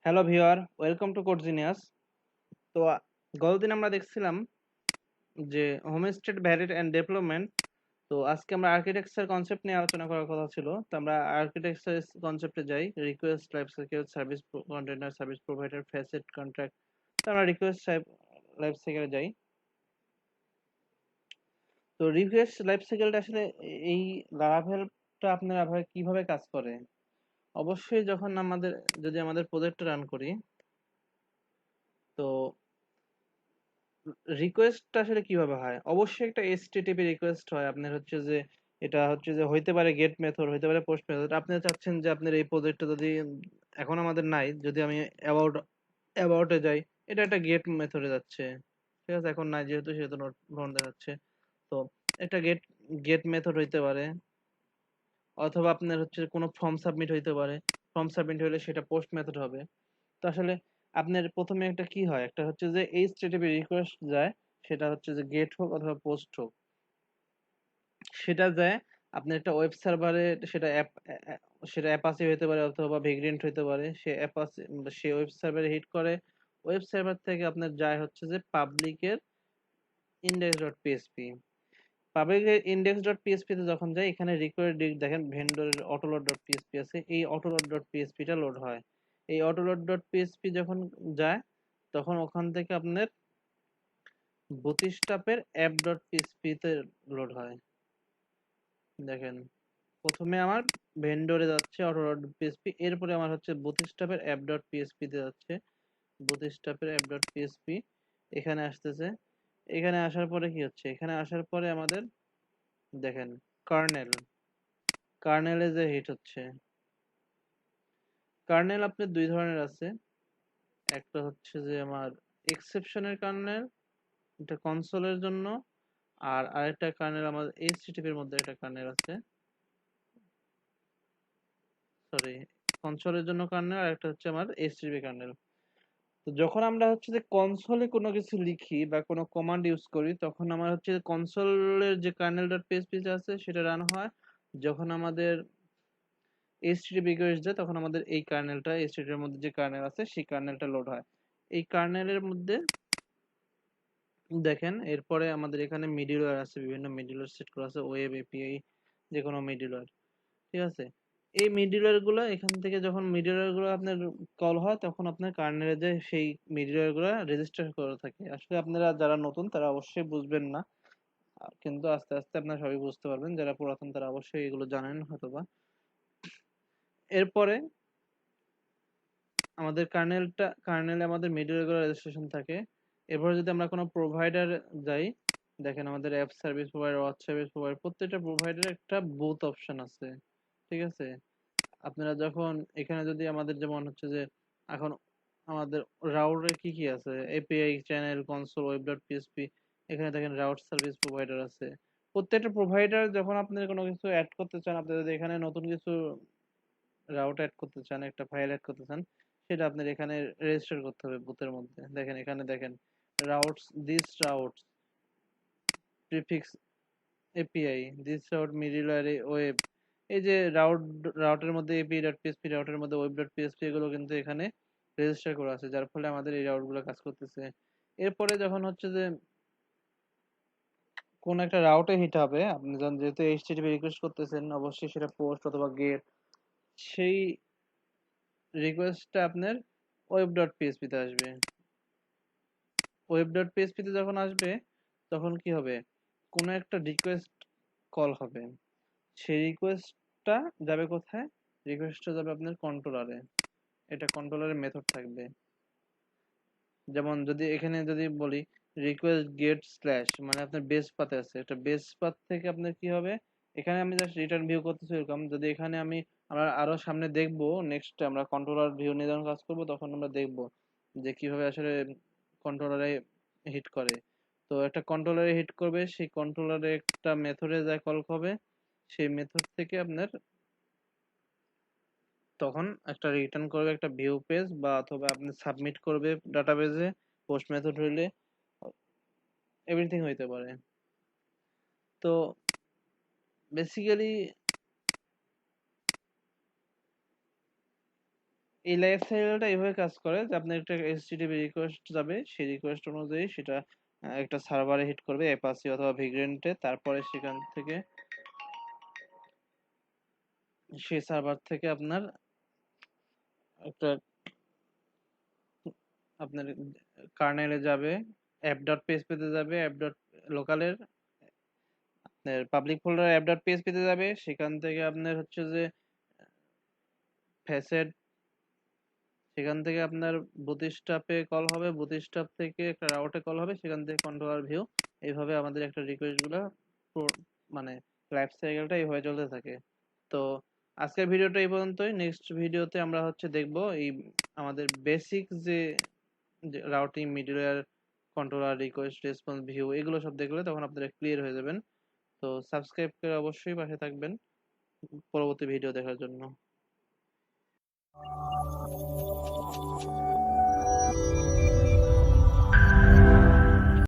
Hello viewer, welcome to code genius. তো গতদিন আমরা দেখছিলাম যে হোমস্টেড ভ্যারিড অ্যান্ড ডেভেলপমেন্ট। তো আজকে আমরা আর্কিটেকচার কনসেপ্ট নিয়ে আলোচনা করার কথা ছিল। তো আমরা আর্কিটেকচার কনসেপ্টে যাই। Request life cycle, service container, service provider, facet, contract. তো আমরা রিকোয়েস্ট লাইফ সাইকেলে যাই। তো রিকোয়েস্ট লাইফ সাইকেলটা আসলে এই লারাভেলটা আপনারা কিভাবে কাজ করে? অবশ্যই যখন যদি আমাদের প্রজেক্টটা রান করি, তো রিকোয়েস্টটা আসলে কিভাবে হয়? অবশ্যই একটা HTTP রিকোয়েস্ট হয়। আপনার হচ্ছে যে এটা হচ্ছে যে হইতে পারে গেট মেথড, হইতে পারে পোস্ট মেথড। আপনি চাচ্ছেন যে আপনার এই প্রজেক্টটা যদি এখন আমাদের নাই, যদি আমি অ্যাবাউট এ যাই, এটা একটা গেট মেথডে যাচ্ছে। ঠিক আছে? এখন নাই যেহেতু সেহেতু নোট নোট দেখাচ্ছে। তো একটা গেট গেট মেথড হইতে পারে, অথবা আপনার হচ্ছে কোনো ফর্ম সাবমিট হইতে পারে। ফর্ম সাবমিট হলে সেটা পোস্ট মেথড হবে। তো আসলে আপনার প্রথমে একটা কি হয়, একটা হচ্ছে যে এইচটিটিপি রিকোয়েস্ট যায়, সেটা হচ্ছে যে গেট হোক অথবা পোস্ট হোক, সেটা যায় আপনার একটা ওয়েব সার্ভারে। সেটা সেটা অ্যাপাচি হতে পারে অথবা ভেগ্রিয়েন্ট হতে পারে। সে অ্যাপাচি, সে ওয়েব সার্ভারে হিট করে। ওয়েব সার্ভার থেকে আপনার যায় হচ্ছে যে পাবলিকের ইন্ডেক্স ডট পিএসপি। পাবলিকের ইন্ডেক্স ডট পিএসপি তে যখন যায়, এখানে রিকোয়ার্ড দেখেন ভেন্ডরের অটোলোড ডট পিএসপি আছে, এই অটোলোড ডট পিএসপি টা লোড হয়। এই অটোলোড ডট পিএসপি যখন যায়, তখন ওখান থেকে আপনার বুটস্ট্র্যাপের অ্যাপ ডট পিএসপি তে লোড হয়। দেখেন, প্রথমে আমার ভেন্ডরে যাচ্ছে অটোলোড ডট পিএসপি, এরপরে আমার হচ্ছে বুটস্ট্র্যাপের অ্যাপ ডট পিএসপি তে যাচ্ছে। বুটস্ট্র্যাপের অ্যাপ ডট পিএসপি এখানে আসতেছে। এখানে আসার পরে কি হচ্ছে, এখানে আসার পরে আমাদের দেখেন কার্নেল, কার্নেলে যে হিট হচ্ছে। কার্নেল আপনার দুই ধরনের আছে। একটা হচ্ছে যে আমার এক্সেপশনের কার্নেল, এটা কনসোলের জন্য। আর আরেকটা কার্নেল আমার এইচটিটিপির মধ্যে একটা কার্নেল আছে, সরি, কনসোলের জন্য কার্নেল, আর একটা হচ্ছে আমার এইচটিটিপি কার্নেল। তো যখন আমরা হচ্ছে যে কনসোলে কোনো কিছু লিখি বা কোনো কমান্ড ইউজ করি, তখন আমার হচ্ছে কনসোলের যে কার্নেল ডট পিএসপি আছে সেটা রান হয়। যখন আমাদের এইচটিটিপি রিকোয়েস্ট যায়, তখন আমাদের এই কার্নেলটা, এইচটিটিপি এর মধ্যে যে কার্নেল আছে সেই কার্নেলটা লোড হয়। এই কার্নেলের মধ্যে দেখেন, এরপরে আমাদের এখানে মিডলওয়্যার আছে, বিভিন্ন মিডলওয়্যার সেট করা আছে, ওয়েব এপিআই, যে কোনো মিডলওয়্যার। ঠিক আছে? এই মিডলওয়্যার গুলো, এখান থেকে যখন মিডলওয়্যার গুলো আপনার কল হয়, তখন আপনার কার্নেলে যে সেই মিডলওয়্যার গুলো রেজিস্টার করা থাকে। আসলে আপনারা যারা নতুন তারা অবশ্যই বুঝবেন না, কিন্তু আস্তে আস্তে আপনারা সবই বুঝতে পারবেন। যারা পুরাতন তারা অবশ্যই এগুলো জানেন হয়তোবা। এরপরে আমাদের কার্নেলে আমাদের মিডলওয়্যার গুলো রেজিস্ট্রেশন থাকে। এরপরে যদি আমরা কোনো প্রোভাইডার যাই, দেখেন আমাদের app service provider, watch service provider, প্রত্যেকটা প্রোভাইডারের একটা বুথ অপশন আছে। ঠিক আছে? আপনারা যখন এখানে যদি আমাদের যেমন হচ্ছে যে এখন আমাদের রাউটারে কি কি আছে, API, channel, console, web dot PSP, এখানে দেখেন রাউট সার্ভিস প্রোভাইডার আছে। প্রত্যেকটা প্রোভাইডার যখন আপনারা কোনো কিছু অ্যাড করতে চান, আপনারা যদি এখানে নতুন কিছু রাউট অ্যাড করতে চান, একটা ফাইল অ্যাড করতে চান, সেটা আপনার এখানে রেজিস্টার করতে হবে বুথের মধ্যে। দেখেন এখানে দেখেন routes, this routes, prefix API, this route, middleware, web. এই যে রাউটের মধ্যে এপি ডট পিএসপি, রাউটের মধ্যে ওয়েব ডট পিএসপি, এগুলো কিন্তু এখানে রেজিস্টার করা আছে, যার ফলে আমাদের এই রাউটগুলো কাজ করতেছে। এরপরে যখন হচ্ছে যে কোন একটা রাউটে হিট হবে, আপনি যখন যেহেতু এইচটিটিপি রিকোয়েস্ট করতেছেন, অবশ্যই সেটা পোস্ট অথবা গেট, সেই রিকোয়েস্টটা আপনার ওয়েব ডট পিএসপি তে আসবে। ওয়েব ডট পিএসপি তে যখন আসবে, তখন কি হবে, কোনো একটা রিকোয়েস্ট কল হবে। সেই রিকোয়েস্টটা যাবে কোথায়? রিকোয়েস্টটা যাবে আপনার কন্ট্রোলারে। এটা কন্ট্রোলারের মেথড থাকবে। যেমন যদি এখানে যদি বলি রিকোয়েস্ট গেট স্ল্যাশ, মানে আপনার বেস পাথে আছে, এটা বেস পাথ থেকে আপনার কি হবে, এখানে আমি জাস্ট রিটার্ন ভিউ করতেছি এরকম। যদি এখানে আমরা আরো সামনে দেখবো, নেক্সট আমরা কন্ট্রোলার ভিউ নিয়ে যখন কাজ করবো, তখন আমরা দেখবো যে কিভাবে আসলে কন্ট্রোলারে হিট করে। তো একটা কন্ট্রোলারে হিট করবে, সেই কন্ট্রোলারে একটা মেথডে যা কল হবে, সেই মেথড থেকে আপনার তখন একটা রিটার্ন করবে একটা ভিউ পেজ, বা অথবা আপনি সাবমিট করবে ডাটাবেজে, পোস্ট মেথড হইলে এভরিথিং হইতে পারে। তো বেসিক্যালি এই লাইফ সাইকেলটা এইভাবে কাজ করে যে আপনার একটা HTTP রিকোয়েস্ট যাবে, সেই রিকোয়েস্ট অনুযায়ী সেটা একটা সার্ভারে হিট করবে অ্যাপাচি অথবা ভিগ্রেন্টে, তারপরে সেখান থেকে সেই সার্ভার থেকে আপনার একটা আপনার কার্নেলে যাবে, অ্যাপ ডট পিএইচপিতে যাবে, অ্যাপ ডট লোকালের পাবলিক ফোল্ডার অ্যাপ ডট পিএইচপিতে যাবে, সেখান থেকে আপনার হচ্ছে যে ফ্যাসেট, সেখান থেকে আপনার বুটস্ট্র্যাপে কল হবে, বুটস্ট্র্যাপ থেকে একটা রাউটে কল হবে, সেখান থেকে কন্ট্রোলার ভিউ। এইভাবে আমাদের একটা রিকোয়েস্ট গুলা মানে লাইফ সাইকেলটা এইভাবে চলতে থাকে। তো আজকের ভিডিওটা এই পর্যন্তই। নেক্সট ভিডিওতে আমরা হচ্ছে দেখবো এই আমাদের বেসিক যে routing, middleware, controller, request response, view, এগুলো সব দেখলে তখন আপনারা ক্লিয়ার হয়ে যাবেন। তো সাবস্ক্রাইব করে অবশ্যই পাশে থাকবেন পরবর্তী ভিডিও দেখার জন্য।